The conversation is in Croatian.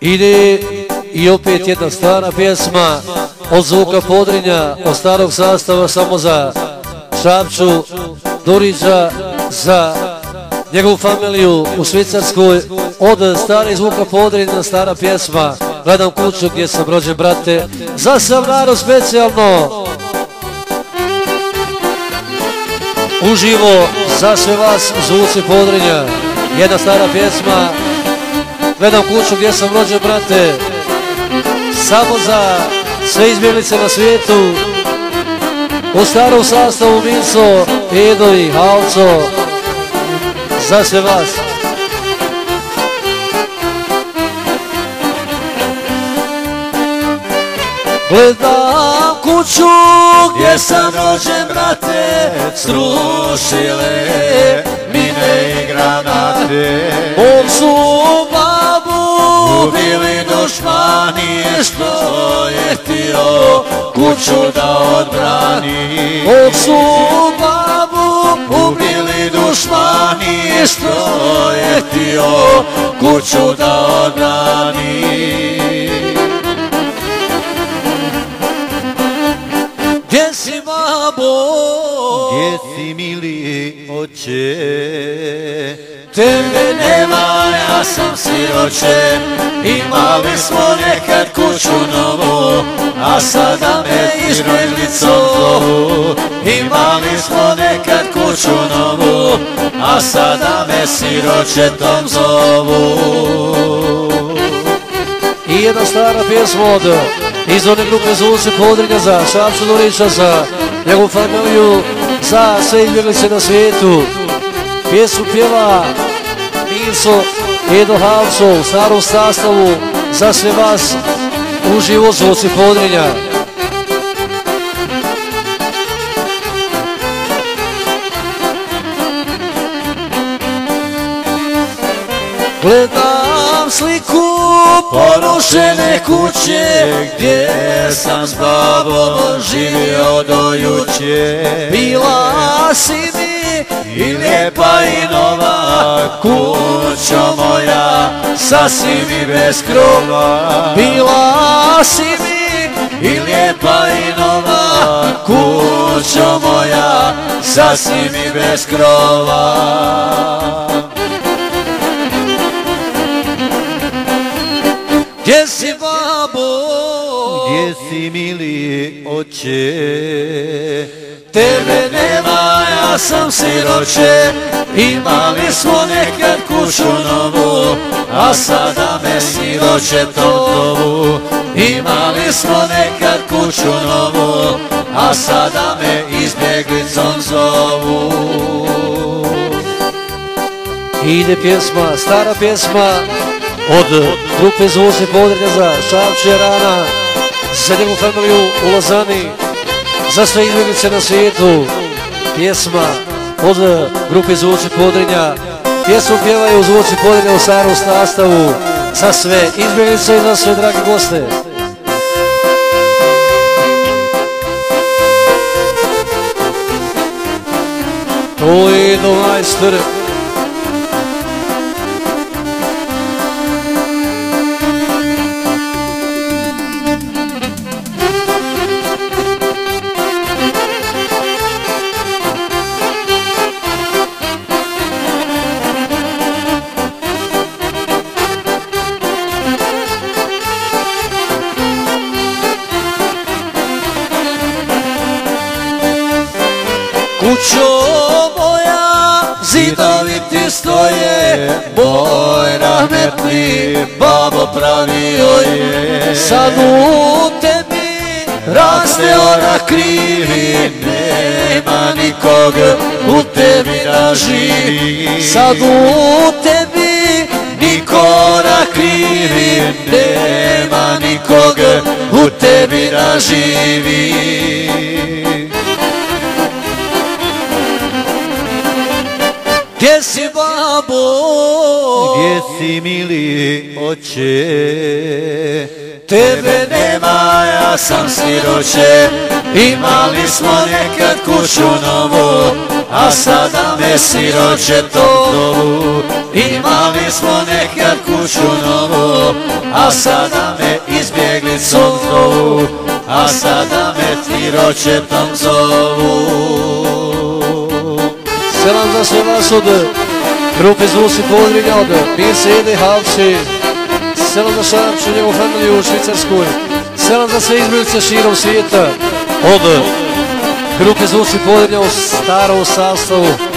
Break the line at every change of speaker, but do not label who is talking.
Ide i opet jedna stara pjesma od Zvuka Podrinja, od starog sastava samo za Šapču Durića, za njegovu familiju u Švicarskoj. Od stare Zvuka Podrinja stara pjesma Gledam kuću gdje sam rođen, brate, za sav narod specijalno. Uživo za sve vas Zvuci Podrinja, jedna stara pjesma Gledam kuću gdje sam rođen, brate, samo za sve izbjeglice na svijetu. U starom sastavu Mico, Edo i Halco, za sve vas. Gledam kuću gdje sam rođen, brate, srušile mine i granate. Mom su babu bili dušmani, što je htio kuću da odbrani. Mom su babu ubili dušmani, što je htio kuću da odbrani. Gdje si, babo?
Gdje si, mili oče?
Tebe nema, ja sam siroče. Imali smo nekad kuću novu, a sada me izbjeglicom zovu. Imali smo nekad kuću novu, a sada me siročetom zovu. I jedna stara pjesma od izvorne grupe Zvuci Podrinja za Šapču Durića, za njegovu familiju, za sve izbjeglice na svijetu. Pjesmu pjeva Mico, Edo, Halco u starom sastavu, za sve vas uživo Zvuci Podrinja. Gledam sliku porušene kuće, gdje sam s babom živio do juče. Bila si mi i lijepa i nova, kućo moja, sasvim i bez krova. Bila si mi i lijepa i nova, kućo moja, sasvim i bez krova. Gdje si, babo?
Gdje si, mili oče?
Tebe nema, ja sam siroče. Imali smo nekad kuću novu, a sada me siročetom zovu. Imali smo nekad kuću novu, a sada me izbjeglicom zovu. Ide pjesma, stara pjesma od grupe Zvuci Podrinja za Šapču Rana, za njegovu familiju u Lozani, za sve izbjeglice na svijetu. Pjesma od grupe Zvuci Podrinja, pjesmu pjevaju Zvuci Podrinja u starom sastavu, za sve izbjeglice i za sve dragi goste. To je Edo majster. Kućo moja, zidovi ti stoje, moj rahmetli babo pravio je. Sad u tebi raste orah krivi, nema nikog u tebi da živi. Sad u tebi niko orah krivi, nema nikog u tebi da živi. Gdje si, babo?
Gdje si, mili oče?
Tebe nema, ja sam siroče. Imali smo nekad kuću novu, a sada me siročetom zovu. Imali smo nekad kuću novu, a
a sada me izbjeglicom zovu, a sada me tviročetom zovu.
Selam za sve vas od grupe Zvuci Podrinja, od Mirce Ede Havči. Selam za Šapču, njegovu familiju u Švicarskoj. Selam za sve izbjeglice širom svijeta od grupe Zvuci Podrinja u starom sastavu.